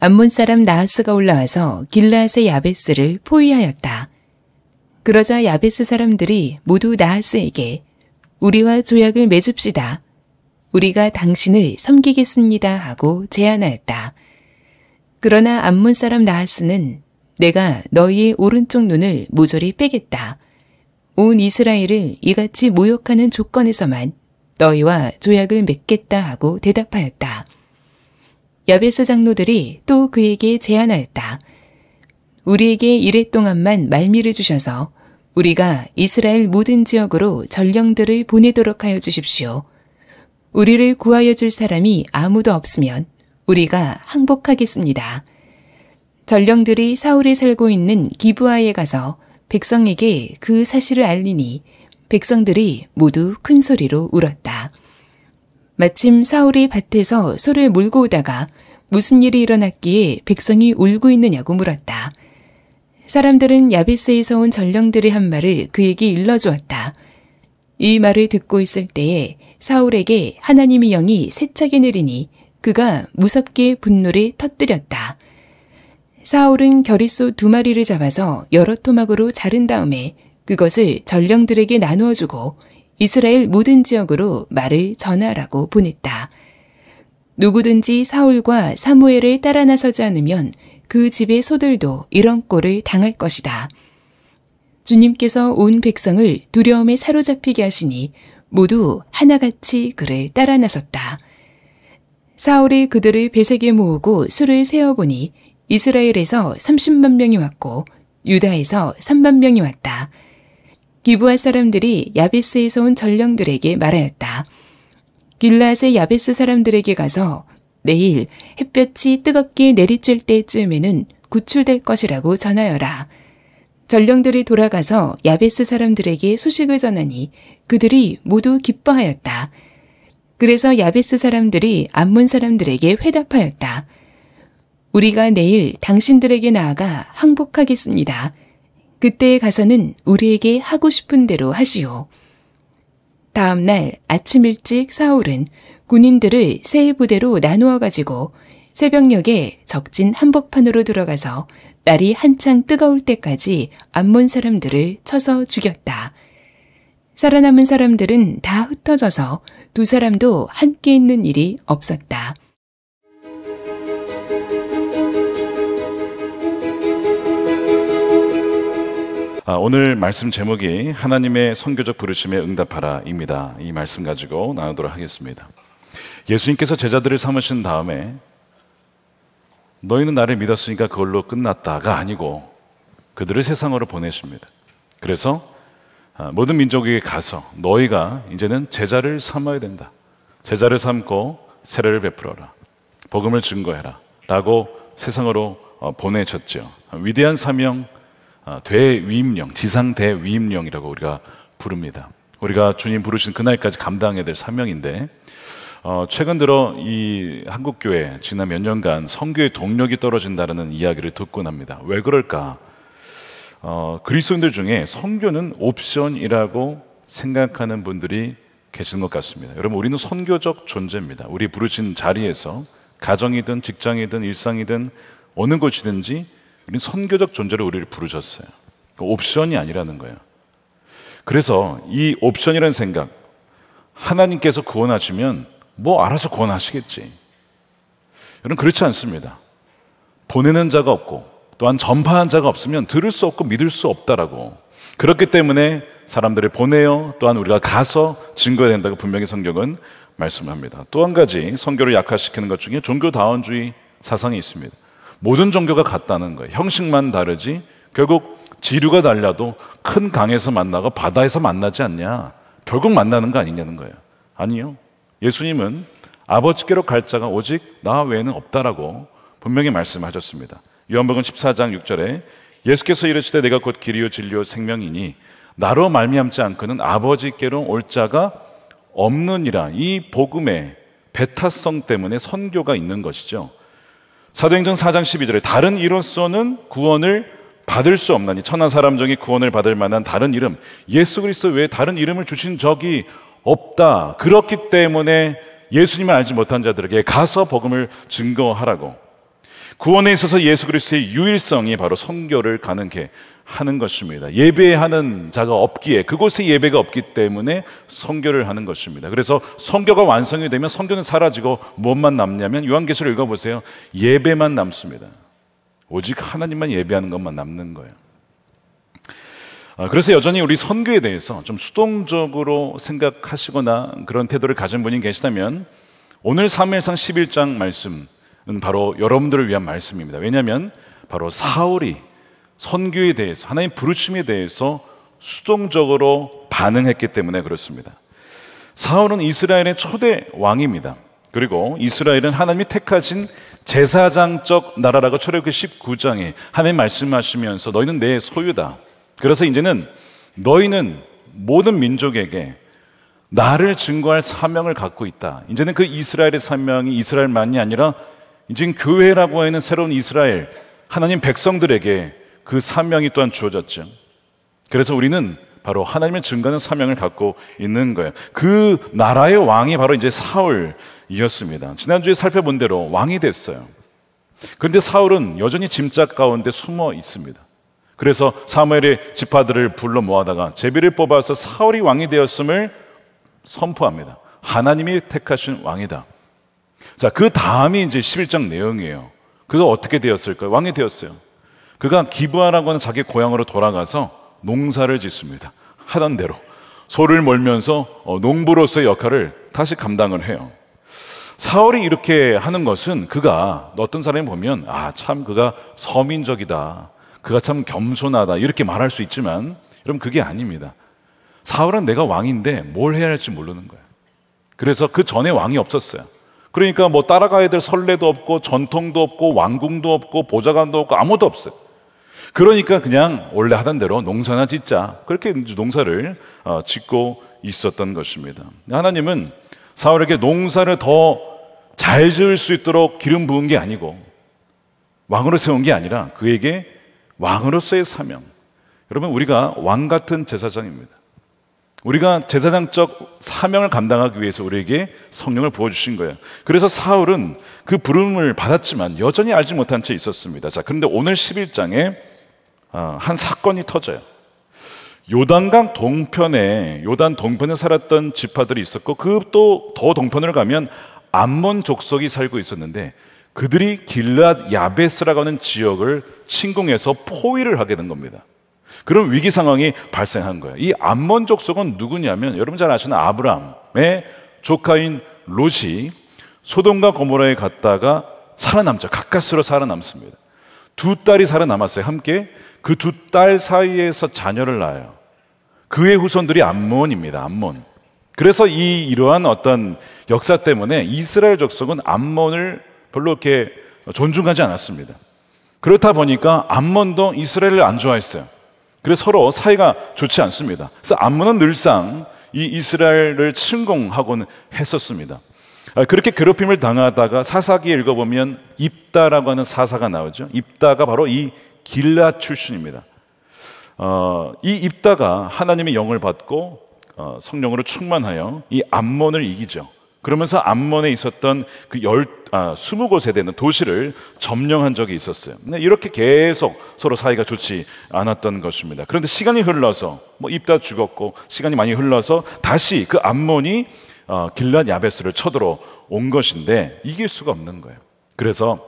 암몬 사람 나하스가 올라와서 길르앗의 야베스를 포위하였다. 그러자 야베스 사람들이 모두 나하스에게 우리와 조약을 맺읍시다. 우리가 당신을 섬기겠습니다 하고 제안하였다. 그러나 암몬 사람 나하스는 내가 너희의 오른쪽 눈을 모조리 빼겠다. 온 이스라엘을 이같이 모욕하는 조건에서만 너희와 조약을 맺겠다 하고 대답하였다. 야베스 장로들이 또 그에게 제안하였다. 우리에게 이래 동안만 말미를 주셔서 우리가 이스라엘 모든 지역으로 전령들을 보내도록 하여 주십시오. 우리를 구하여 줄 사람이 아무도 없으면 우리가 항복하겠습니다. 전령들이 사울이 살고 있는 기브아에 가서 백성에게 그 사실을 알리니 백성들이 모두 큰 소리로 울었다. 마침 사울이 밭에서 소를 몰고 오다가 무슨 일이 일어났기에 백성이 울고 있느냐고 물었다. 사람들은 야베스에서 온 전령들이 한 말을 그에게 일러주었다. 이 말을 듣고 있을 때에 사울에게 하나님의 영이 세차게 내리니 그가 무섭게 분노를 터뜨렸다. 사울은 겨릿소 2마리를 잡아서 여러 토막으로 자른 다음에 그것을 전령들에게 나누어 주고 이스라엘 모든 지역으로 말을 전하라고 보냈다. 누구든지 사울과 사무엘을 따라 나서지 않으면 그 집의 소들도 이런 꼴을 당할 것이다. 주님께서 온 백성을 두려움에 사로잡히게 하시니 모두 하나같이 그를 따라 나섰다. 사울이 그들을 배색에 모으고 수를 세어보니 이스라엘에서 30만 명이 왔고 유다에서 3만 명이 왔다. 기브아 사람들이 야베스에서 온 전령들에게 말하였다. 길르앗의 야베스 사람들에게 가서 내일 햇볕이 뜨겁게 내리쬐 때쯤에는 구출될 것이라고 전하여라. 전령들이 돌아가서 야베스 사람들에게 소식을 전하니 그들이 모두 기뻐하였다. 그래서 야베스 사람들이 암몬 사람들에게 회답하였다. 우리가 내일 당신들에게 나아가 항복하겠습니다. 그때에 가서는 우리에게 하고 싶은 대로 하시오. 다음 날 아침 일찍 사울은 군인들을 세 부대로 나누어 가지고 새벽녘에 적진 한복판으로 들어가서 날이 한창 뜨거울 때까지 암몬 사람들을 쳐서 죽였다. 살아남은 사람들은 다 흩어져서 2사람도 함께 있는 일이 없었다. 오늘 말씀 제목이 하나님의 선교적 부르심에 응답하라입니다. 이 말씀 가지고 나누도록 하겠습니다. 예수님께서 제자들을 삼으신 다음에 너희는 나를 믿었으니까 그걸로 끝났다가 아니고 그들을 세상으로 보내십니다. 그래서 모든 민족에게 가서 너희가 이제는 제자를 삼아야 된다. 제자를 삼고 세례를 베풀어라. 복음을 증거해라. 라고 세상으로 보내셨죠. 위대한 사명, 대위임령, 지상 대위임령이라고 우리가 부릅니다. 우리가 주님 부르신 그날까지 감당해야 될 사명인데 최근 들어 이 한국교회 지난 몇 년간 선교의 동력이 떨어진다는 이야기를 듣곤 합니다. 왜 그럴까? 그리스도인들 중에 선교는 옵션이라고 생각하는 분들이 계시는 것 같습니다. 여러분, 우리는 선교적 존재입니다. 우리 부르신 자리에서 가정이든 직장이든 일상이든 어느 곳이든지 우리는 선교적 존재로 우리를 부르셨어요. 옵션이 아니라는 거예요. 그래서 이 옵션이라는 생각, 하나님께서 구원하시면 뭐 알아서 구원하시겠지. 여러분, 그렇지 않습니다. 보내는 자가 없고 또한 전파한 자가 없으면 들을 수 없고 믿을 수 없다라고. 그렇기 때문에 사람들을 보내어 또한 우리가 가서 증거해야 된다고 분명히 성경은 말씀합니다. 또 한 가지 선교를 약화시키는 것 중에 종교다원주의 사상이 있습니다. 모든 종교가 같다는 거예요. 형식만 다르지 결국 지류가 달라도 큰 강에서 만나고 바다에서 만나지 않냐. 결국 만나는 거 아니냐는 거예요. 아니요. 예수님은 아버지께로 갈 자가 오직 나 외에는 없다라고 분명히 말씀하셨습니다. 요한복음 14장 6절에 예수께서 이르시되 내가 곧 길이요 진리요 생명이니 나로 말미암지 않고는 아버지께로 올 자가 없느니라. 이 복음의 배타성 때문에 선교가 있는 것이죠. 사도행전 4장 12절에 다른 이로서는 구원을 받을 수 없나니 천하 사람 중에 구원을 받을 만한 다른 이름 예수 그리스도 외에 다른 이름을 주신 적이 없다. 그렇기 때문에 예수님을 알지 못한 자들에게 가서 복음을 증거하라고. 구원에 있어서 예수 그리스도의 유일성이 바로 선교를 가능케 하는 것입니다. 예배하는 자가 없기에, 그곳에 예배가 없기 때문에 선교를 하는 것입니다. 그래서 선교가 완성이 되면 선교는 사라지고 무엇만 남냐면 요한계시록 읽어보세요. 예배만 남습니다. 오직 하나님만 예배하는 것만 남는 거예요. 그래서 여전히 우리 선교에 대해서 좀 수동적으로 생각하시거나 그런 태도를 가진 분이 계시다면 오늘 사무엘상 11장 말씀은 바로 여러분들을 위한 말씀입니다. 왜냐하면 바로 사울이 선교에 대해서, 하나님 부르심에 대해서 수동적으로 반응했기 때문에 그렇습니다. 사울은 이스라엘의 초대 왕입니다. 그리고 이스라엘은 하나님이 택하신 제사장적 나라라고 출애굽기 19장에 하나님 말씀하시면서 너희는 내 소유다. 그래서 이제는 너희는 모든 민족에게 나를 증거할 사명을 갖고 있다. 이제는 그 이스라엘의 사명이 이스라엘만이 아니라 이제는 교회라고 하는 새로운 이스라엘, 하나님 백성들에게 그 사명이 또한 주어졌죠. 그래서 우리는 바로 하나님의 증거하는 사명을 갖고 있는 거예요. 그 나라의 왕이 바로 이제 사울이었습니다. 지난주에 살펴본 대로 왕이 됐어요. 그런데 사울은 여전히 짐짝 가운데 숨어 있습니다. 그래서 사무엘의 지파들을 불러 모아다가 제비를 뽑아서 사울이 왕이 되었음을 선포합니다. 하나님이 택하신 왕이다. 자, 그 다음이 이제 11장 내용이에요. 그가 어떻게 되었을까요? 왕이 되었어요. 그가 기브아라고 하는 자기 고향으로 돌아가서 농사를 짓습니다. 하던 대로 소를 몰면서 농부로서의 역할을 다시 감당을 해요. 사울이 이렇게 하는 것은 그가 어떤 사람이 보면 참 그가 서민적이다, 그가 참 겸손하다 이렇게 말할 수 있지만 여러분 그게 아닙니다. 사울은 내가 왕인데 뭘 해야 할지 모르는 거예요. 그래서 그 전에 왕이 없었어요. 그러니까 뭐 따라가야 될 선례도 없고 전통도 없고 왕궁도 없고 보좌관도 없고 아무도 없어요. 그러니까 그냥 원래 하던 대로 농사나 짓자, 그렇게 농사를 짓고 있었던 것입니다. 하나님은 사울에게 농사를 더 잘 지을 수 있도록 기름 부은 게 아니고 왕으로 세운 게 아니라 그에게 왕으로서의 사명, 여러분 우리가 왕 같은 제사장입니다. 우리가 제사장적 사명을 감당하기 위해서 우리에게 성령을 부어주신 거예요. 그래서 사울은 그 부름을 받았지만 여전히 알지 못한 채 있었습니다. 자, 그런데 오늘 11장에 한 사건이 터져요. 요단 동편에 살았던 지파들이 있었고 그 또 더 동편을 가면 암몬 족속이 살고 있었는데 그들이 길앗 야베스라고 하는 지역을 침공해서 포위를 하게 된 겁니다. 그런 위기 상황이 발생한 거예요. 이 암몬 족속은 누구냐면 여러분 잘 아시는 아브람의 조카인 롯이 소돔과 고모라에 갔다가 살아남죠. 가까스로 살아남습니다. 두 딸이 살아남았어요. 함께 그 두 딸 사이에서 자녀를 낳아요. 그의 후손들이 암몬입니다. 암몬. 그래서 이러한 어떤 역사 때문에 이스라엘 족속은 암몬을 별로 이렇게 존중하지 않았습니다. 그렇다 보니까 암몬도 이스라엘을 안 좋아했어요. 그래서 서로 사이가 좋지 않습니다. 그래서 암몬은 늘상 이 이스라엘을 침공하곤 했었습니다. 그렇게 괴롭힘을 당하다가 사사기에 읽어보면 입다라고 하는 사사가 나오죠. 입다가 바로 이 길앗 출신입니다. 이 입다가 하나님의 영을 받고 성령으로 충만하여 이 암몬을 이기죠. 그러면서 암몬에 있었던 그 20곳에 되는 도시를 점령한 적이 있었어요. 이렇게 계속 서로 사이가 좋지 않았던 것입니다. 그런데 시간이 흘러서 입다 죽었고 시간이 많이 흘러서 다시 그 암몬이 길앗 야베스를 쳐들어온 것인데 이길 수가 없는 거예요. 그래서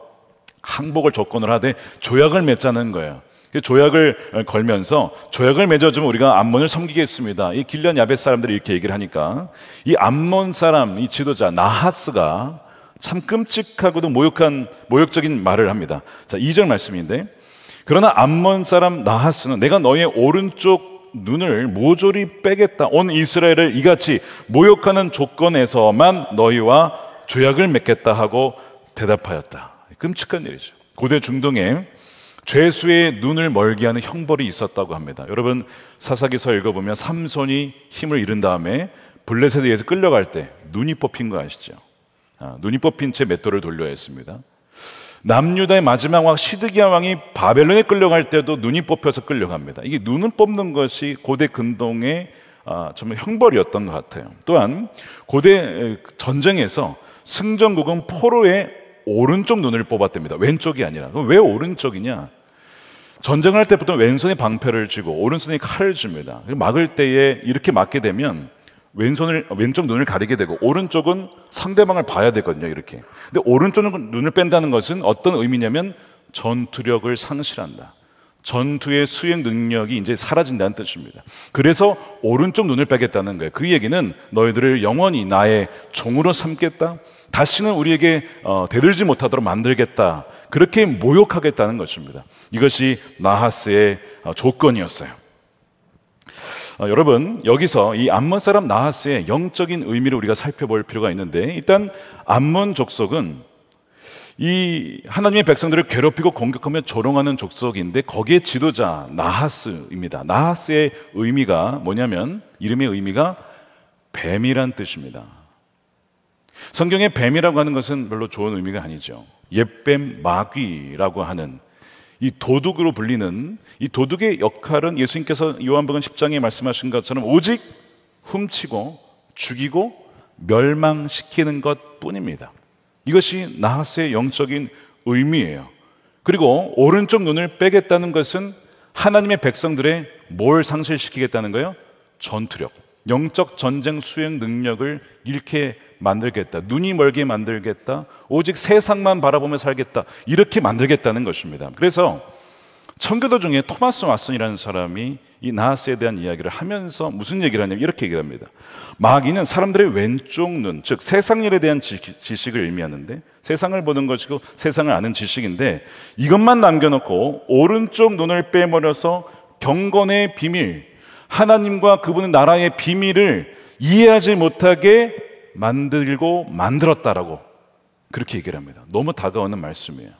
항복을 조건으로 하되 조약을 맺자는 거예요. 조약을 걸면서 조약을 맺어주면 우리가 암몬을 섬기겠습니다. 이 길앗 야베스 사람들이 이렇게 얘기를 하니까 이 암몬 사람, 이 지도자 나하스가 참 끔찍하고도 모욕적인 말을 합니다. 자, 2절 말씀인데 그러나 암몬 사람 나하스는 내가 너의 오른쪽 눈을 모조리 빼겠다. 온 이스라엘을 이같이 모욕하는 조건에서만 너희와 조약을 맺겠다 하고 대답하였다. 끔찍한 일이죠. 고대 중동에 죄수의 눈을 멀게 하는 형벌이 있었다고 합니다. 여러분 사사기서 읽어보면 삼손이 힘을 잃은 다음에 블레셋에 의해서 끌려갈 때 눈이 뽑힌 거 아시죠? 눈이 뽑힌 채 맷돌을 돌려야 했습니다. 남유다의 마지막 왕 시드기야 왕이 바벨론에 끌려갈 때도 눈이 뽑혀서 끌려갑니다. 이게 눈을 뽑는 것이 고대 근동의 정말 형벌이었던 것 같아요. 또한 고대 전쟁에서 승전국은 포로의 오른쪽 눈을 뽑았답니다. 왼쪽이 아니라. 그럼 왜 오른쪽이냐? 전쟁할 때부터 왼손에 방패를 쥐고 오른손에 칼을 줍니다. 막을 때에 이렇게 막게 되면 왼쪽 눈을 가리게 되고 오른쪽은 상대방을 봐야 되거든요. 이렇게. 근데 오른쪽 눈을 뺀다는 것은 어떤 의미냐면 전투력을 상실한다. 전투의 수행 능력이 이제 사라진다는 뜻입니다. 그래서 오른쪽 눈을 빼겠다는 거예요. 그 얘기는 너희들을 영원히 나의 종으로 삼겠다. 다시는 우리에게 대들지 못하도록 만들겠다. 그렇게 모욕하겠다는 것입니다. 이것이 나하스의 조건이었어요. 여러분, 여기서 이 암몬 사람 나하스의 영적인 의미를 우리가 살펴볼 필요가 있는데, 일단 암몬 족속은 이 하나님의 백성들을 괴롭히고 공격하며 조롱하는 족속인데, 거기에 지도자 나하스입니다. 나하스의 의미가 뭐냐면, 이름의 의미가 뱀이란 뜻입니다. 성경에 뱀이라고 하는 것은 별로 좋은 의미가 아니죠. 옛뱀, 마귀라고 하는 이 도둑으로 불리는 이 도둑의 역할은 예수님께서 요한복음 10장에 말씀하신 것처럼 오직 훔치고 죽이고 멸망시키는 것 뿐입니다. 이것이 나하스의 영적인 의미예요. 그리고 오른쪽 눈을 빼겠다는 것은 하나님의 백성들의 뭘 상실시키겠다는 거예요? 전투력, 영적 전쟁 수행 능력을 잃게 만들겠다. 눈이 멀게 만들겠다. 오직 세상만 바라보며 살겠다. 이렇게 만들겠다는 것입니다. 그래서 청교도 중에 토마스 왓슨이라는 사람이 이 나하스에 대한 이야기를 하면서 무슨 얘기를 하냐면 이렇게 얘기를 합니다. 마귀는 사람들의 왼쪽 눈, 즉 세상 일에 대한 지식을 의미하는데, 세상을 보는 것이고 세상을 아는 지식인데, 이것만 남겨놓고 오른쪽 눈을 빼버려서 경건의 비밀, 하나님과 그분의 나라의 비밀을 이해하지 못하게 만들고 만들었다라고 그렇게 얘기를 합니다. 너무 다가오는 말씀이에요.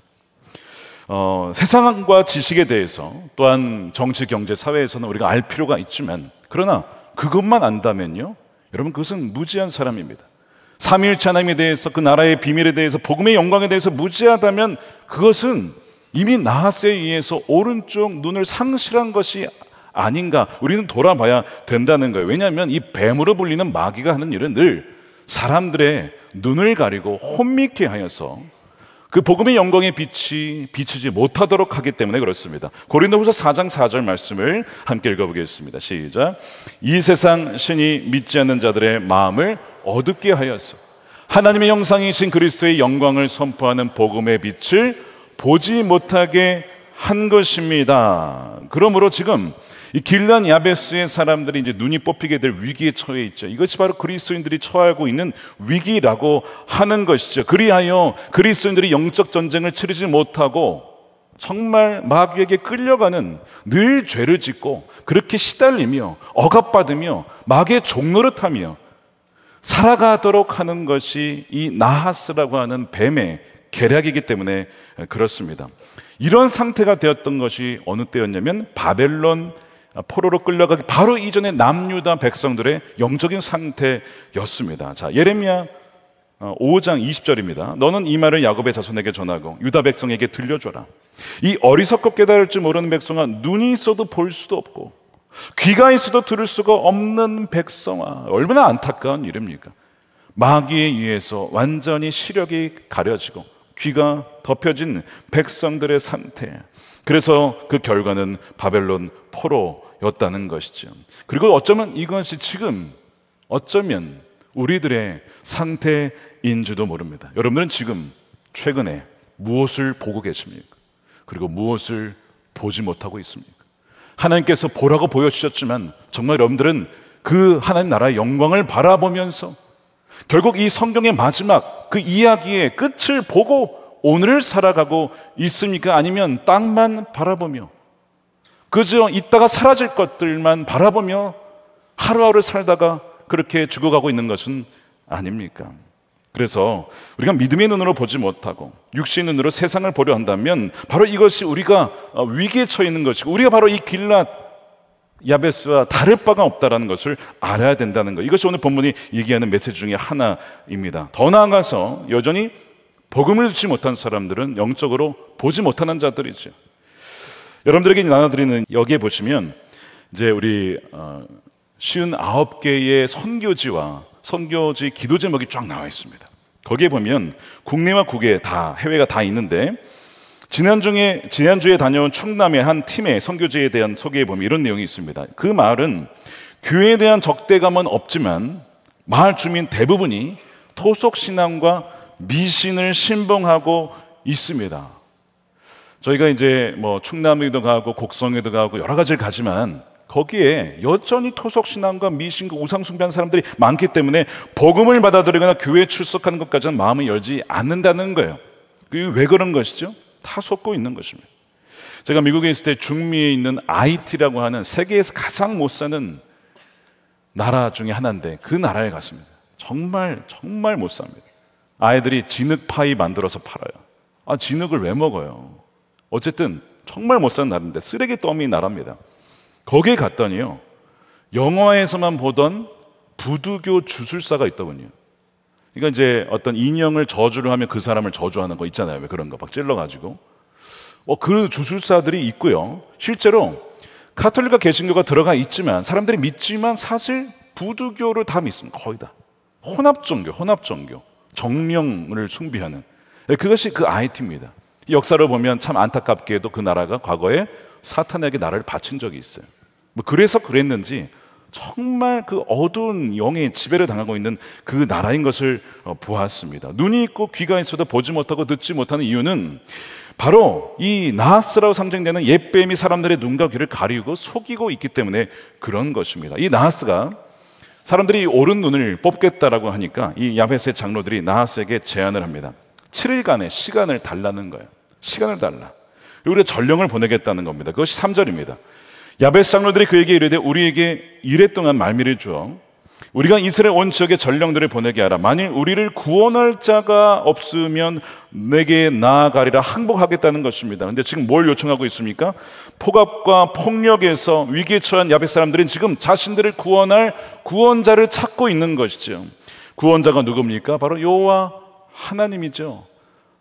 세상과 지식에 대해서 또한 정치, 경제, 사회에서는 우리가 알 필요가 있지만, 그러나 그것만 안다면요, 여러분, 그것은 무지한 사람입니다. 삼위일체 하나님에 대해서, 그 나라의 비밀에 대해서, 복음의 영광에 대해서 무지하다면 그것은 이미 나하스에 의해서 오른쪽 눈을 상실한 것이 아닌가, 우리는 돌아봐야 된다는 거예요. 왜냐하면 이 뱀으로 불리는 마귀가 하는 일은 늘 사람들의 눈을 가리고 혼미케 하여서 그 복음의 영광의 빛이 비치지 못하도록 하기 때문에 그렇습니다. 고린도후서 4장 4절 말씀을 함께 읽어보겠습니다. 시작. 이 세상 신이 믿지 않는 자들의 마음을 어둡게 하여서 하나님의 형상이신 그리스도의 영광을 선포하는 복음의 빛을 보지 못하게 한 것입니다. 그러므로 지금 이 길르앗 야베스의 사람들이 이제 눈이 뽑히게 될 위기에 처해 있죠. 이것이 바로 그리스도인들이 처하고 있는 위기라고 하는 것이죠. 그리하여 그리스도인들이 영적 전쟁을 치르지 못하고 정말 마귀에게 끌려가는, 늘 죄를 짓고 그렇게 시달리며 억압받으며 마귀의 종노릇하며 살아가도록 하는 것이 이 나하스라고 하는 뱀의 계략이기 때문에 그렇습니다. 이런 상태가 되었던 것이 어느 때였냐면 바벨론 포로로 끌려가기 바로 이전에 남유다 백성들의 영적인 상태였습니다. 자, 예레미야 5장 20절입니다. 너는 이 말을 야곱의 자손에게 전하고 유다 백성에게 들려줘라. 이 어리석고 깨달을 줄 모르는 백성아, 눈이 있어도 볼 수도 없고 귀가 있어도 들을 수가 없는 백성아. 얼마나 안타까운 일입니까? 마귀에 의해서 완전히 시력이 가려지고 귀가 덮여진 백성들의 상태. 그래서 그 결과는 바벨론 포로였다는 것이죠. 그리고 어쩌면 이것이 지금 어쩌면 우리들의 상태인지도 모릅니다. 여러분들은 지금 최근에 무엇을 보고 계십니까? 그리고 무엇을 보지 못하고 있습니까? 하나님께서 보라고 보여주셨지만 정말 여러분들은 그 하나님 나라의 영광을 바라보면서 결국 이 성경의 마지막 그 이야기의 끝을 보고 오늘을 살아가고 있습니까? 아니면 땅만 바라보며 그저 있다가 사라질 것들만 바라보며 하루하루 살다가 그렇게 죽어가고 있는 것은 아닙니까? 그래서 우리가 믿음의 눈으로 보지 못하고 육신의 눈으로 세상을 보려 한다면 바로 이것이 우리가 위기에 처해 있는 것이고, 우리가 바로 이 길르앗 야베스와 다를 바가 없다는 것을 알아야 된다는 것. 이것이 오늘 본문이 얘기하는 메시지 중에 하나입니다. 더 나아가서 여전히 복음을 듣지 못한 사람들은 영적으로 보지 못하는 자들이죠. 여러분들에게 나눠드리는, 여기에 보시면 이제 우리 59개의 선교지와 선교지 기도 제목이 쫙 나와 있습니다. 거기에 보면 국내와 국외 다, 해외가 다 있는데 지난주에 다녀온 충남의 한 팀의 선교지에 대한 소개에 보면 이런 내용이 있습니다. 그 마을은 교회에 대한 적대감은 없지만 마을 주민 대부분이 토속신앙과 미신을 신봉하고 있습니다. 저희가 이제 뭐 충남에도 가고 곡성에도 가고 여러 가지를 가지만 거기에 여전히 토속신앙과 미신과 우상숭배하는 사람들이 많기 때문에 복음을 받아들이거나 교회에 출석하는 것까지는 마음을 열지 않는다는 거예요. 그게 왜 그런 것이죠? 다 속고 있는 것입니다. 제가 미국에 있을 때 중미에 있는 IT라고 하는 세계에서 가장 못 사는 나라 중에 하나인데 그 나라에 갔습니다. 정말 못 삽니다. 아이들이 진흙파이 만들어서 팔아요. 진흙을 왜 먹어요? 어쨌든 정말 못 사는 나라인데 쓰레기 더미 나라입니다. 거기에 갔더니요, 영화에서만 보던 부두교 주술사가 있더군요. 그러니까 이제 어떤 인형을 저주를 하면 그 사람을 저주하는 거 있잖아요. 왜 그런 거 막 찔러가지고 그 주술사들이 있고요. 실제로 가톨릭과 개신교가 들어가 있지만 사람들이 믿지만 사실 부두교를 다 믿습니다. 거의 다 혼합종교, 정령을 숭배하는, 그것이 그 IT입니다. 역사를 보면 참 안타깝게도 그 나라가 과거에 사탄에게 나라를 바친 적이 있어요. 그래서 그랬는지 정말 그 어두운 영의 지배를 당하고 있는 그 나라인 것을 보았습니다. 눈이 있고 귀가 있어도 보지 못하고 듣지 못하는 이유는 바로 이 나하스라고 상징되는 옛뱀이 사람들의 눈과 귀를 가리고 속이고 있기 때문에 그런 것입니다. 이 나하스가 사람들이 옳은 눈을 뽑겠다라고 하니까 이 야베스의 장로들이 나하스에게 제안을 합니다. 7일간의 시간을 달라는 거예요. 시간을 달라. 그리고 전령을 보내겠다는 겁니다. 그것이 3절입니다. 야베스 장로들이 그에게 이르되 우리에게 이래 동안 말미를 주어 우리가 이스라엘 온 지역에 전령들을 보내게 하라. 만일 우리를 구원할 자가 없으면 내게 나아가리라 항복하겠다는 것입니다. 그런데 지금 뭘 요청하고 있습니까? 폭압과 폭력에서 위기에 처한 야베스 사람들은 지금 자신들을 구원할 구원자를 찾고 있는 것이죠. 구원자가 누굽니까? 바로 여호와 하나님이죠.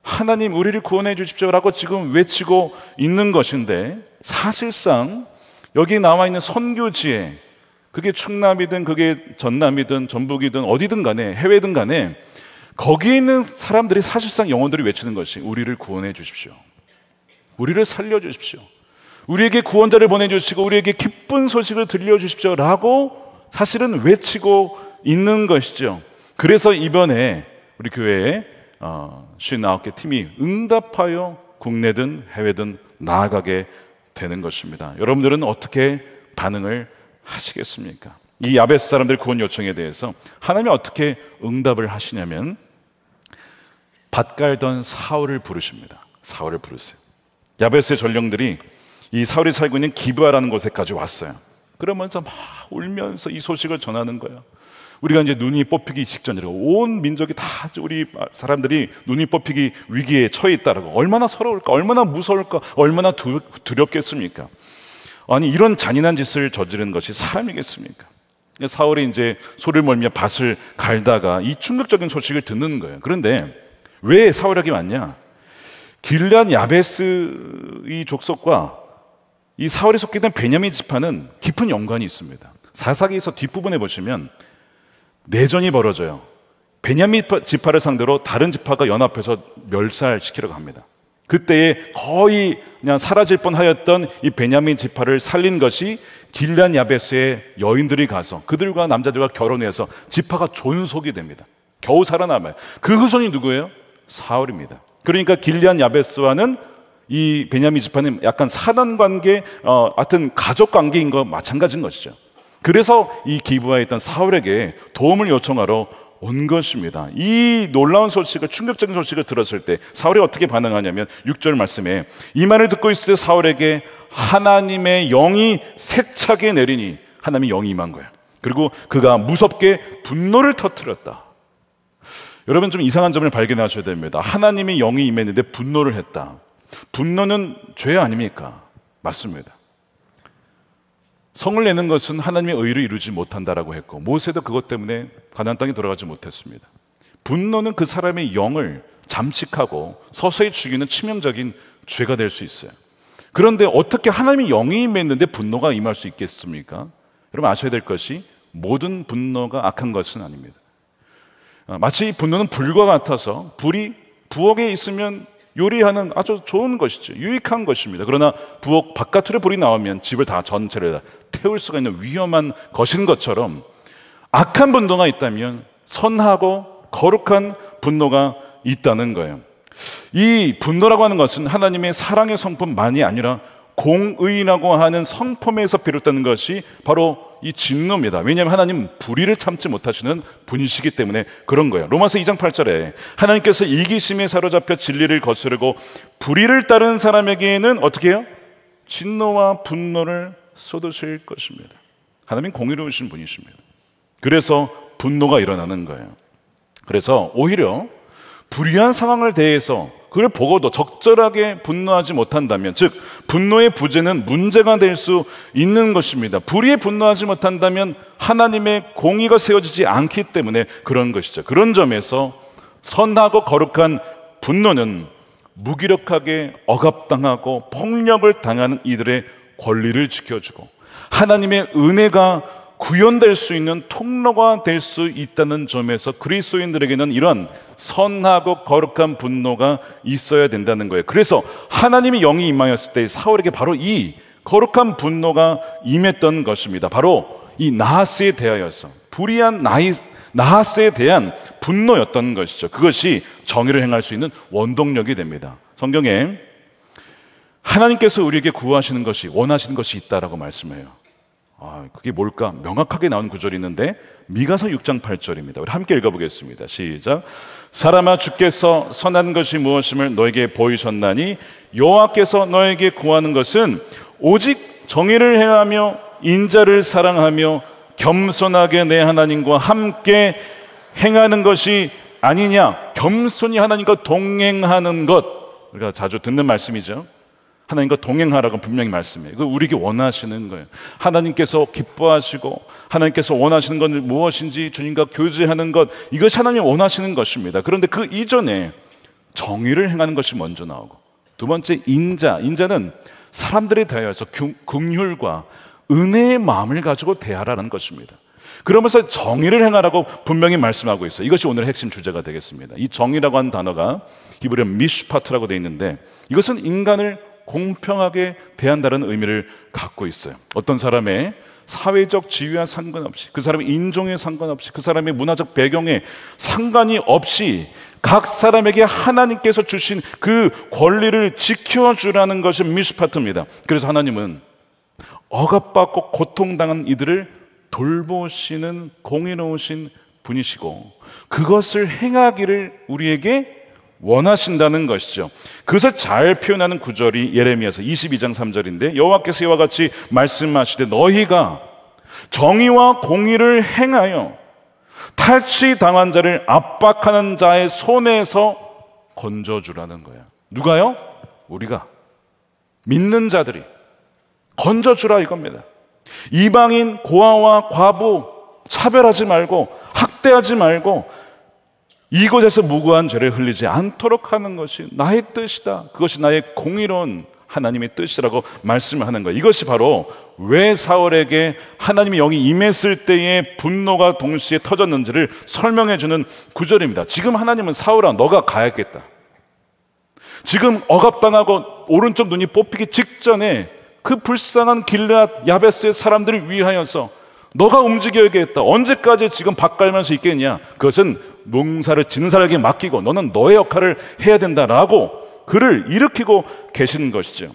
하나님 우리를 구원해 주십시오라고 지금 외치고 있는 것인데, 사실상 여기 나와 있는 선교지에, 그게 충남이든 그게 전남이든 전북이든 어디든 간에 해외든 간에 거기에 있는 사람들이 사실상 영혼들이 외치는 것이 우리를 구원해 주십시오, 우리를 살려 주십시오, 우리에게 구원자를 보내주시고 우리에게 기쁜 소식을 들려주십시오 라고 사실은 외치고 있는 것이죠. 그래서 이번에 우리 교회에 59개 팀이 응답하여 국내든 해외든 나아가게 되는 것입니다. 여러분들은 어떻게 반응을 하시겠습니까? 이 야베스 사람들 구원 요청에 대해서 하나님이 어떻게 응답을 하시냐면 밭 갈던 사울을 부르십니다. 사울을 부르세요. 야베스의 전령들이 이 사울이 살고 있는 기브아라는 곳에까지 왔어요. 그러면서 막 울면서 이 소식을 전하는 거예요. 우리가 이제 눈이 뽑히기 직전이라고, 온 민족이 다 우리 사람들이 눈이 뽑히기 위기에 처해 있다라고, 얼마나 서러울까, 얼마나 무서울까, 얼마나 두렵겠습니까? 아니, 이런 잔인한 짓을 저지른 것이 사람이겠습니까? 사울이 이제 소를 몰며 밭을 갈다가 이 충격적인 소식을 듣는 거예요. 그런데 왜 사울에게 왔냐? 길르앗 야베스의 족속과 이 사울이 속해 있는 베냐민 지파는 깊은 연관이 있습니다. 사사기에서 뒷부분에 보시면 내전이 벌어져요. 베냐민 지파를 상대로 다른 지파가 연합해서 멸살시키려고 합니다. 그때에 거의 그냥 사라질 뻔하였던 이 베냐민 지파를 살린 것이 길르앗 야베스의 여인들이 가서 그들과 남자들과 결혼해서 지파가 존속이 됩니다. 겨우 살아남아요. 그 후손이 누구예요? 사울입니다. 그러니까 길르앗 야베스와는 이 베냐민 지파는 약간 사단관계, 하여튼 가족관계인 것 마찬가지인 것이죠. 그래서 이 기브아에 있던 사울에게 도움을 요청하러 온 것입니다. 이 놀라운 소식을, 충격적인 소식을 들었을 때 사울이 어떻게 반응하냐면 6절 말씀에 이 말을 듣고 있을 때 사울에게 하나님의 영이 세차게 내리니, 하나님의 영이 임한 거예요. 그리고 그가 무섭게 분노를 터뜨렸다. 여러분 좀 이상한 점을 발견하셔야 됩니다. 하나님의 영이 임했는데 분노를 했다. 분노는 죄 아닙니까? 맞습니다. 성을 내는 것은 하나님의 의를 이루지 못한다라고 했고, 모세도 그것 때문에 가나안 땅에 돌아가지 못했습니다. 분노는 그 사람의 영을 잠식하고 서서히 죽이는 치명적인 죄가 될 수 있어요. 그런데 어떻게 하나님의 영이 임했는데 분노가 임할 수 있겠습니까? 여러분 아셔야 될 것이 모든 분노가 악한 것은 아닙니다. 마치 분노는 불과 같아서 불이 부엌에 있으면 요리하는 아주 좋은 것이죠. 유익한 것입니다. 그러나 부엌 바깥으로 불이 나오면 집을 다 전체를 다 태울 수가 있는 위험한 것인 것처럼 악한 분노가 있다면 선하고 거룩한 분노가 있다는 거예요. 이 분노라고 하는 것은 하나님의 사랑의 성품만이 아니라 공의라고 하는 성품에서 비롯되는 것이 바로 이 진노입니다. 왜냐하면 하나님 불의를 참지 못하시는 분이시기 때문에 그런 거예요. 로마서 2장 8절에 하나님께서 이기심에 사로잡혀 진리를 거스르고 불의를 따르는 사람에게는 어떻게 해요? 진노와 분노를 쏟으실 것입니다. 하나님 공의로우신 분이십니다. 그래서 분노가 일어나는 거예요. 그래서 오히려 불의한 상황을 대해서 그걸 보고도 적절하게 분노하지 못한다면, 즉 분노의 부재는 문제가 될 수 있는 것입니다. 불의에 분노하지 못한다면 하나님의 공의가 세워지지 않기 때문에 그런 것이죠. 그런 점에서 선하고 거룩한 분노는 무기력하게 억압당하고 폭력을 당하는 이들의 권리를 지켜주고 하나님의 은혜가 구현될 수 있는 통로가 될 수 있다는 점에서 그리스도인들에게는 이런 선하고 거룩한 분노가 있어야 된다는 거예요. 그래서 하나님의 영이 임하였을 때 사울에게 바로 이 거룩한 분노가 임했던 것입니다. 바로 이 나하스에 대하여서 불의한 나하스에 대한 분노였던 것이죠. 그것이 정의를 행할 수 있는 원동력이 됩니다. 성경에 하나님께서 우리에게 구하시는 것이, 원하시는 것이 있다라고 말씀해요. 그게 뭘까? 명확하게 나온 구절이 있는데 미가서 6장 8절입니다. 우리 함께 읽어보겠습니다. 시작. 사람아, 주께서 선한 것이 무엇임을 너에게 보이셨나니 여호와께서 너에게 구하는 것은 오직 정의를 행하며 인자를 사랑하며 겸손하게 내 하나님과 함께 행하는 것이 아니냐. 겸손히 하나님과 동행하는 것, 우리가 자주 듣는 말씀이죠. 하나님과 동행하라고 분명히 말씀해요. 그거 우리에게 원하시는 거예요. 하나님께서 기뻐하시고 하나님께서 원하시는 건 무엇인지 주님과 교제하는 것, 이것이 하나님이 원하시는 것입니다. 그런데 그 이전에 정의를 행하는 것이 먼저 나오고, 두 번째 인자는 사람들에 대하여서 긍휼과 은혜의 마음을 가지고 대하라는 것입니다. 그러면서 정의를 행하라고 분명히 말씀하고 있어요. 이것이 오늘 핵심 주제가 되겠습니다. 이 정의라고 하는 단어가 히브리어 미슈파트라고 되어 있는데 이것은 인간을 공평하게 대한다는 의미를 갖고 있어요. 어떤 사람의 사회적 지위와 상관없이, 그 사람의 인종에 상관없이, 그 사람의 문화적 배경에 상관이 없이 각 사람에게 하나님께서 주신 그 권리를 지켜주라는 것이 미슈파트입니다. 그래서 하나님은 억압받고 고통당한 이들을 돌보시는 공의로우신 분이시고 그것을 행하기를 우리에게 원하신다는 것이죠. 그것을 잘 표현하는 구절이 예레미야서 22장 3절인데 여호와께서 이와 같이 말씀하시되 너희가 정의와 공의를 행하여 탈취당한 자를 압박하는 자의 손에서 건져주라는 거야. 누가요? 우리가 믿는 자들이 건져주라 이겁니다. 이방인, 고아와 과부 차별하지 말고 학대하지 말고 이곳에서 무고한 죄를 흘리지 않도록 하는 것이 나의 뜻이다. 그것이 나의 공의로운 하나님의 뜻이라고 말씀을 하는 거예요. 이것이 바로 왜 사울에게 하나님의 영이 임했을 때의 분노가 동시에 터졌는지를 설명해 주는 구절입니다. 지금 하나님은 사울아, 너가 가야겠다. 지금 억압당하고 오른쪽 눈이 뽑히기 직전에 그 불쌍한 길르앗 야베스의 사람들을 위하여서 너가 움직여야겠다. 언제까지 지금 밥 갈면서 있겠냐? 그것은 농사를 지는 사람에게 맡기고 너는 너의 역할을 해야 된다라고 그를 일으키고 계시는 것이죠.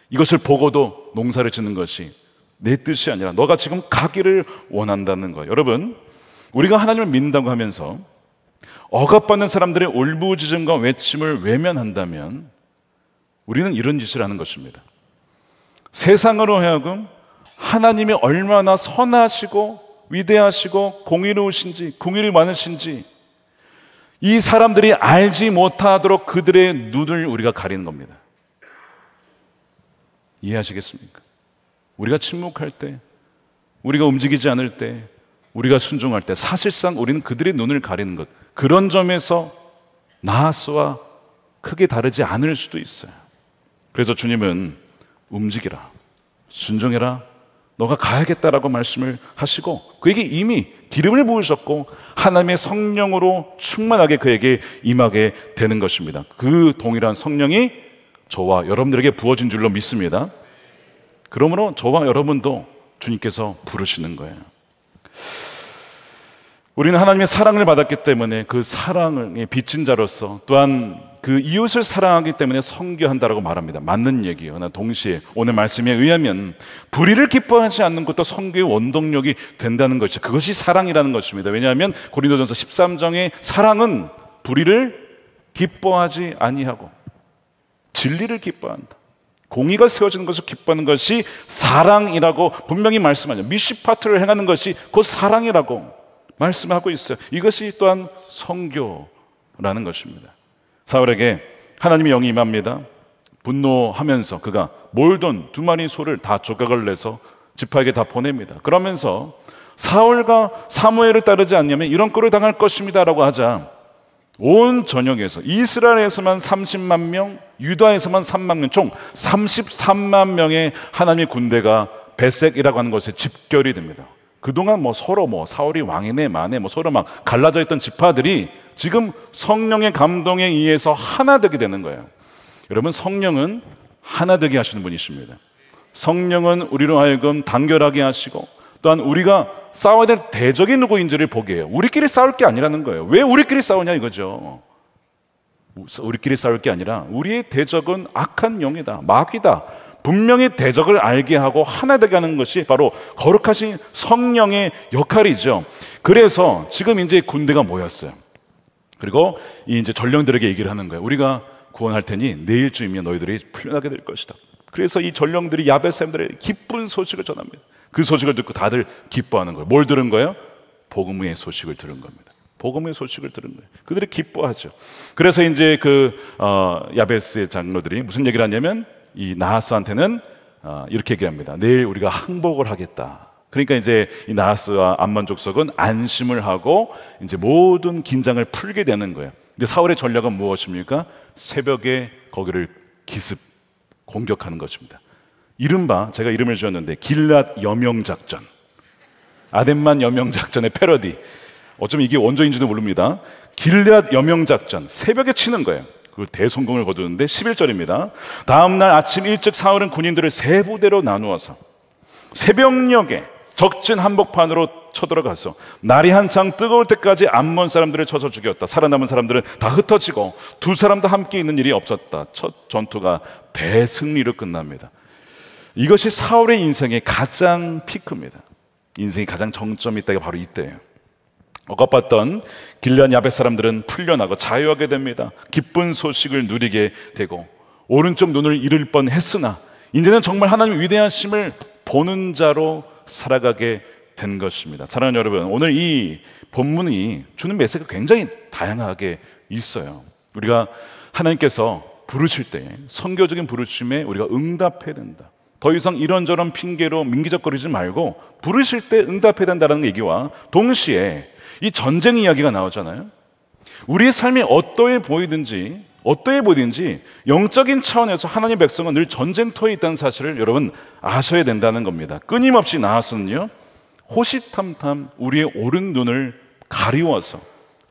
이것을 보고도 농사를 짓는 것이 내 뜻이 아니라 너가 지금 가기를 원한다는 거예요. 여러분, 우리가 하나님을 믿는다고 하면서 억압받는 사람들의 울부짖음과 외침을 외면한다면 우리는 이런 짓을 하는 것입니다. 세상으로 하여금 하나님이 얼마나 선하시고 위대하시고 공의로우신지, 긍휼이 많으신지 이 사람들이 알지 못하도록 그들의 눈을 우리가 가리는 겁니다. 이해하시겠습니까? 우리가 침묵할 때, 우리가 움직이지 않을 때, 우리가 순종할 때 사실상 우리는 그들의 눈을 가리는 것, 그런 점에서 나하스와 크게 다르지 않을 수도 있어요. 그래서 주님은 움직이라, 순종해라, 너가 가야겠다라고 말씀을 하시고 그에게 이미 기름을 부으셨고 하나님의 성령으로 충만하게 그에게 임하게 되는 것입니다. 그 동일한 성령이 저와 여러분들에게 부어진 줄로 믿습니다. 그러므로 저와 여러분도 주님께서 부르시는 거예요. 우리는 하나님의 사랑을 받았기 때문에 그 사랑의 빚진 자로서 또한 그 이웃을 사랑하기 때문에 선교한다라고 말합니다. 맞는 얘기예요. 그러나 동시에 오늘 말씀에 의하면 불의를 기뻐하지 않는 것도 선교의 원동력이 된다는 것이 그것이 사랑이라는 것입니다. 왜냐하면 고린도전서 13장의 사랑은 불의를 기뻐하지 아니하고 진리를 기뻐한다. 공의가 세워지는 것을 기뻐하는 것이 사랑이라고 분명히 말씀하죠. 미시파트를 행하는 것이 곧 사랑이라고 말씀하고 있어요. 이것이 또한 선교라는 것입니다. 사울에게 하나님의 영이 임합니다. 분노하면서 그가 몰던 2마리 소를 다 조각을 내서 지파에게 다 보냅니다. 그러면서 사울과 사무엘을 따르지 않냐면 이런 꼴을 당할 것입니다 라고 하자 온 전역에서 이스라엘에서만 30만 명, 유다에서만 3만 명, 총 33만 명의 하나님의 군대가 베색이라고 하는 곳에 집결이 됩니다. 그동안 서로 사울이 왕이네 마네 서로 막 갈라져 있던 지파들이 지금 성령의 감동에 의해서 하나 되게 되는 거예요. 여러분, 성령은 하나 되게 하시는 분이십니다. 성령은 우리로 하여금 단결하게 하시고 또한 우리가 싸워야 될 대적이 누구인지를 보게 해요. 우리끼리 싸울 게 아니라는 거예요. 왜 우리끼리 싸우냐 이거죠. 우리끼리 싸울 게 아니라 우리의 대적은 악한 영이다, 마귀다. 분명히 대적을 알게 하고 하나 되게 하는 것이 바로 거룩하신 성령의 역할이죠. 그래서 지금 이제 군대가 모였어요. 그리고 이제 전령들에게 얘기를 하는 거예요. 우리가 구원할 테니 내일쯤이면 너희들이 풀려나게 될 것이다. 그래서 이 전령들이 야벳 사람들의 기쁜 소식을 전합니다. 그 소식을 듣고 다들 기뻐하는 거예요. 뭘 들은 거예요? 복음의 소식을 들은 겁니다. 복음의 소식을 들은 거예요. 그들이 기뻐하죠. 그래서 이제 야베스의 장로들이 무슨 얘기를 하냐면 이 나하스한테는 이렇게 얘기합니다. 내일 우리가 항복을 하겠다. 그러니까 이제 이 나하스와 암몬 족속은 안심을 하고 이제 모든 긴장을 풀게 되는 거예요. 근데 사울의 전략은 무엇입니까? 새벽에 거기를 기습 공격하는 것입니다. 이른바 제가 이름을 지었는데 길랏 여명작전, 아덴만 여명작전의 패러디. 어쩌면 이게 원조인지도 모릅니다. 길랏 여명작전, 새벽에 치는 거예요. 그 대성공을 거두는데 11절입니다. 다음날 아침 일찍 사울은 군인들을 세 부대로 나누어서 새벽녘에 적진 한복판으로 쳐들어가서 날이 한창 뜨거울 때까지 암몬 사람들을 쳐서 죽였다. 살아남은 사람들은 다 흩어지고 두 사람도 함께 있는 일이 없었다. 첫 전투가 대승리로 끝납니다. 이것이 사울의 인생의 가장 피크입니다. 인생의 가장 정점이 있다가 바로 이때예요. 억압받던 길앗 야벳 사람들은 풀려나고 자유하게 됩니다. 기쁜 소식을 누리게 되고 오른쪽 눈을 잃을 뻔했으나 이제는 정말 하나님의 위대하심을 보는 자로 살아가게 된 것입니다. 사랑하는 여러분, 오늘 이 본문이 주는 메시지가 굉장히 다양하게 있어요. 우리가 하나님께서 부르실 때 선교적인 부르심에 우리가 응답해야 된다. 더 이상 이런저런 핑계로 민기적거리지 말고 부르실 때 응답해야 된다는 얘기와 동시에 이 전쟁 이야기가 나오잖아요. 우리의 삶이 어떠해 보이든지 영적인 차원에서 하나님의 백성은 늘 전쟁터에 있다는 사실을 여러분 아셔야 된다는 겁니다. 끊임없이 나아서는요, 호시탐탐 우리의 오른 눈을 가리워서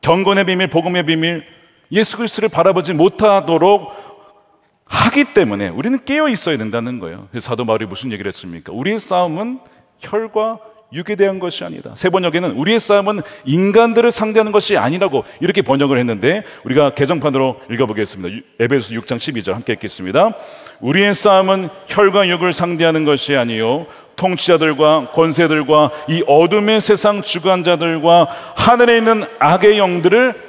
경건의 비밀, 복음의 비밀, 예수 그리스도를 바라보지 못하도록 하기 때문에 우리는 깨어 있어야 된다는 거예요. 사도 바울이 무슨 얘기를 했습니까? 우리의 싸움은 혈과 육에 대한 것이 아니다. 세 번역에는 우리의 싸움은 인간들을 상대하는 것이 아니라고 이렇게 번역을 했는데 우리가 개정판으로 읽어보겠습니다. 에베소서 6장 12절 함께 읽겠습니다. 우리의 싸움은 혈과 육을 상대하는 것이 아니요 통치자들과 권세들과 이 어둠의 세상 주관자들과 하늘에 있는 악의 영들을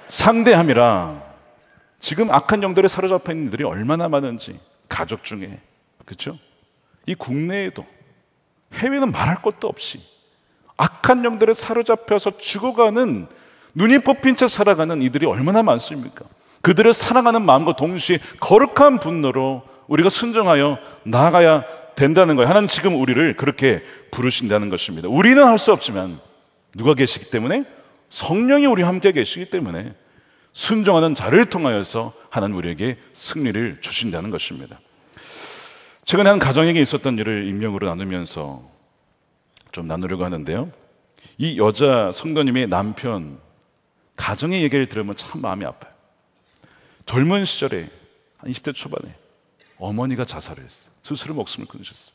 상대함이라. 지금 악한 영들에 사로잡혀 있는 이들이 얼마나 많은지, 가족 중에, 그렇죠? 이 국내에도 해외는 말할 것도 없이 악한 영들에 사로잡혀서 죽어가는, 눈이 뽑힌 채 살아가는 이들이 얼마나 많습니까? 그들을 사랑하는 마음과 동시에 거룩한 분노로 우리가 순종하여 나아가야 된다는 거예요. 하나님 지금 우리를 그렇게 부르신다는 것입니다. 우리는 할 수 없지만 누가 계시기 때문에? 성령이 우리와 함께 계시기 때문에 순종하는 자를 통하여서 하나님 우리에게 승리를 주신다는 것입니다. 최근에 한 가정에게 있었던 일을 익명으로 나누면서 좀 나누려고 하는데요. 이 여자 성도님의 남편 가정의 얘기를 들으면 참 마음이 아파요. 젊은 시절에 한 20대 초반에 어머니가 자살을 했어요. 스스로 목숨을 끊으셨어요.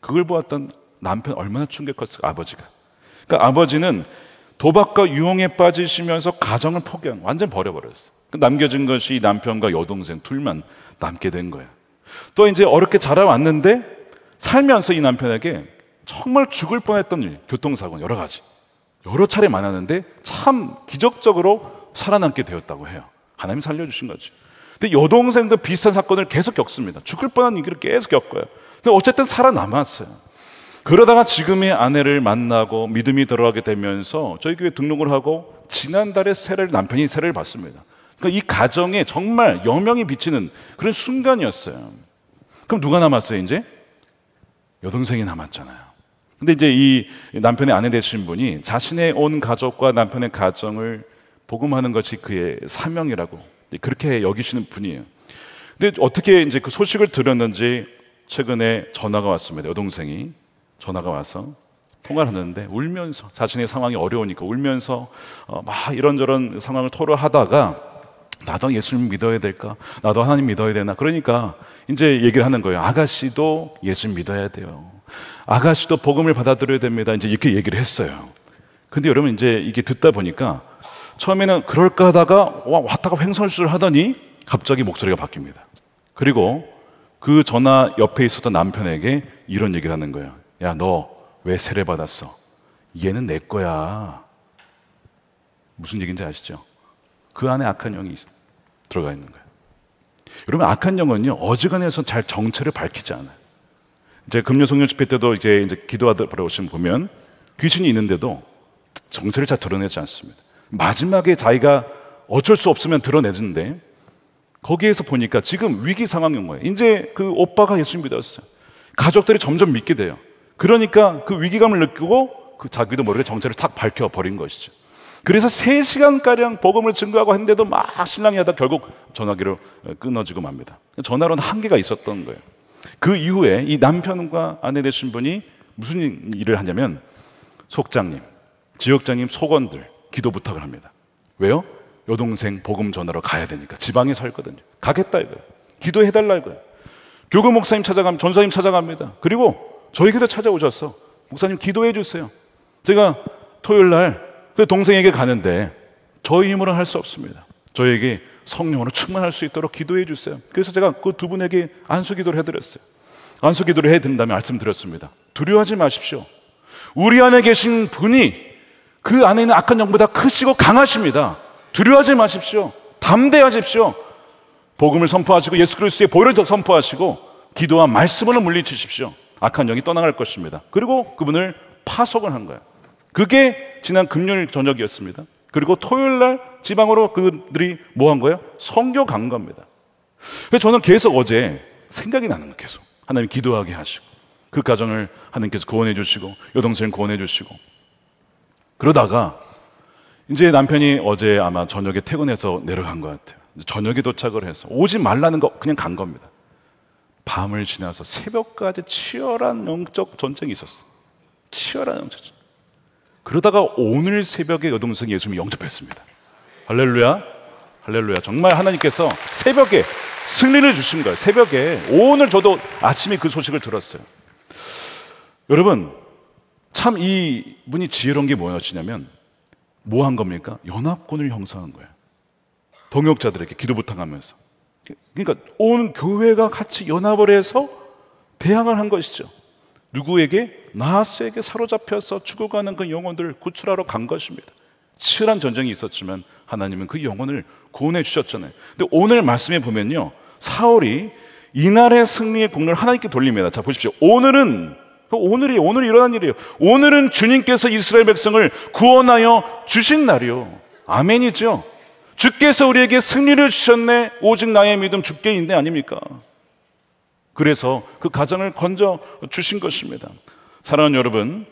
그걸 보았던 남편 얼마나 충격했을까, 아버지가. 그러니까 아버지는 도박과 유흥에 빠지시면서 가정을 포기한, 완전 버려버렸어요. 남겨진 것이 이 남편과 여동생 둘만 남게 된 거예요. 또 이제 어렵게 자라왔는데 살면서 이 남편에게 정말 죽을 뻔했던 일, 교통사고 여러 가지, 여러 차례 많았는데 참 기적적으로 살아남게 되었다고 해요. 하나님이 살려주신 거지. 근데 여동생도 비슷한 사건을 계속 겪습니다. 죽을 뻔한 일을 계속 겪어요. 근데 어쨌든 살아남았어요. 그러다가 지금의 아내를 만나고 믿음이 들어가게 되면서 저희 교회 등록을 하고 지난달에 남편이 세례를 받습니다. 그러니까 이 가정에 정말 여명이 비치는 그런 순간이었어요. 그럼 누가 남았어요, 이제? 여동생이 남았잖아요. 근데 이제 이 남편의 아내 되신 분이 자신의 온 가족과 남편의 가정을 복음하는 것이 그의 사명이라고 그렇게 여기시는 분이에요. 근데 어떻게 이제 그 소식을 들었는지 최근에 전화가 왔습니다. 여동생이 전화가 와서 통화를 하는데 울면서 자신의 상황이 어려우니까 울면서 막 이런저런 상황을 토로하다가 나도 예수님 믿어야 될까? 나도 하나님 믿어야 되나? 그러니까 이제 얘기를 하는 거예요. 아가씨도 예수 믿어야 돼요. 아가씨도 복음을 받아들여야 됩니다. 이제 이렇게 얘기를 했어요. 근데 여러분 이제 이게 듣다 보니까 처음에는 그럴까 하다가 왔다가 횡설수설 하더니 갑자기 목소리가 바뀝니다. 그리고 그 전화 옆에 있었던 남편에게 이런 얘기를 하는 거예요. 야, 너 왜 세례 받았어? 얘는 내 거야. 무슨 얘기인지 아시죠? 그 안에 악한 영이 들어가 있는 거예요. 여러분, 악한 영은요, 어지간해서 잘 정체를 밝히지 않아요. 이제 금요성령 집회 때도 이제 기도하러 오시면 보면 귀신이 있는데도 정체를 잘 드러내지 않습니다. 마지막에 자기가 어쩔 수 없으면 드러내는데 거기에서 보니까 지금 위기 상황인 거예요. 이제 그 오빠가 예수 믿었어요. 가족들이 점점 믿게 돼요. 그러니까 그 위기감을 느끼고 그 자기도 모르게 정체를 탁 밝혀버린 것이죠. 그래서 3시간가량 복음을 증거하고 했는데도 막 신랑이 하다 결국 전화기로 끊어지고 맙니다. 전화로는 한계가 있었던 거예요. 그 이후에 이 남편과 아내 되신 분이 무슨 일을 하냐면 속장님, 지역장님, 속원들 기도 부탁을 합니다. 왜요? 여동생 복음 전하러 가야 되니까. 지방에 살거든요. 가겠다 이거예요. 기도해달라 이거예요. 교구 목사님 찾아갑니다. 전사님 찾아갑니다. 그리고 저에게도 찾아오셨어. 목사님 기도해 주세요. 제가 토요일 날 그 동생에게 가는데 저희 힘으로는 할 수 없습니다. 저에게 성령으로 충만할 수 있도록 기도해 주세요. 그래서 제가 그 두 분에게 안수 기도를 해드렸어요. 안수 기도를 해드린 다음에 말씀드렸습니다. 두려워하지 마십시오. 우리 안에 계신 분이 그 안에 있는 악한 영보다 크시고 강하십니다. 두려워하지 마십시오. 담대하십시오. 복음을 선포하시고 예수 그리스도의 보혈을 선포하시고 기도와 말씀으로 물리치십시오. 악한 영이 떠나갈 것입니다. 그리고 그분을 파송을 한 거예요. 그게 지난 금요일 저녁이었습니다. 그리고 토요일 날 지방으로 그들이 뭐 한 거예요? 선교 간 겁니다. 그래서 저는 계속 어제 생각이 나는 거예요. 계속 하나님 기도하게 하시고 그 가정을 하나님께서 구원해 주시고 여동생을 구원해 주시고 그러다가 이제 남편이 어제 아마 저녁에 퇴근해서 내려간 것 같아요. 저녁에 도착을 해서 오지 말라는 거 그냥 간 겁니다. 밤을 지나서 새벽까지 치열한 영적 전쟁이 있었어요. 치열한 영적 전쟁. 그러다가 오늘 새벽에 여동생이 예수님이 영접했습니다. 할렐루야, 할렐루야. 정말 하나님께서 새벽에 승리를 주신 거예요. 새벽에. 오늘 저도 아침에 그 소식을 들었어요. 여러분, 참 이분이 지혜로운 게 뭐였냐면 뭐 한 겁니까? 연합군을 형성한 거예요. 동역자들에게 기도 부탁하면서. 그러니까 온 교회가 같이 연합을 해서 대항을 한 것이죠. 누구에게? 나하스에게 사로잡혀서 죽어가는 그 영혼들을 구출하러 간 것입니다. 치열한 전쟁이 있었지만 하나님은 그 영혼을 구원해 주셨잖아요. 근데 오늘 말씀에 보면요, 사울이 이날의 승리의 공로를 하나님께 돌립니다. 자, 보십시오. 오늘이 일어난 일이에요. 오늘은 주님께서 이스라엘 백성을 구원하여 주신 날이요. 아멘이죠. 주께서 우리에게 승리를 주셨네. 오직 나의 믿음 주께 있네. 아닙니까? 그래서 그 가정을 건져 주신 것입니다. 사랑하는 여러분,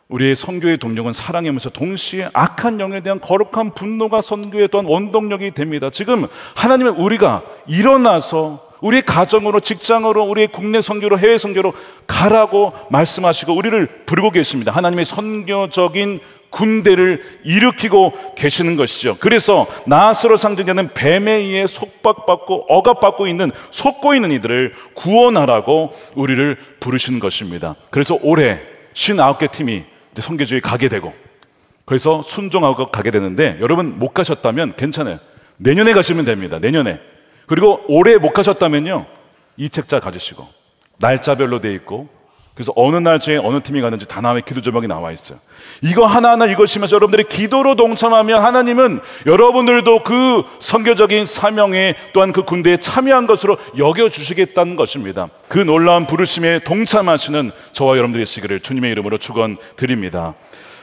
우리의 선교의 동력은 사랑이면서 동시에 악한 영에 대한 거룩한 분노가 선교의 또한 원동력이 됩니다. 지금 하나님은 우리가 일어나서 우리의 가정으로, 직장으로, 우리의 국내 선교로, 해외 선교로 가라고 말씀하시고 우리를 부르고 계십니다. 하나님의 선교적인 군대를 일으키고 계시는 것이죠. 그래서 나스로 상징되는 뱀에 의해 속박받고 억압받고 있는, 속고 있는 이들을 구원하라고 우리를 부르시는 것입니다. 그래서 올해 59개 팀이 선교지에 가게 되고, 그래서 순종하고 가게 되는데, 여러분 못 가셨다면 괜찮아요. 내년에 가시면 됩니다. 내년에. 그리고 올해 못 가셨다면요, 이 책자 가지시고 날짜별로 돼 있고, 그래서 어느 날짜에 어느 팀이 가는지 다 나와, 기도 제목이 나와 있어요. 이거 하나하나 읽으시면서 여러분들이 기도로 동참하면 하나님은 여러분들도 그 선교적인 사명에, 또한 그 군대에 참여한 것으로 여겨주시겠다는 것입니다. 그 놀라운 부르심에 동참하시는 저와 여러분들이 시기를 주님의 이름으로 축원드립니다.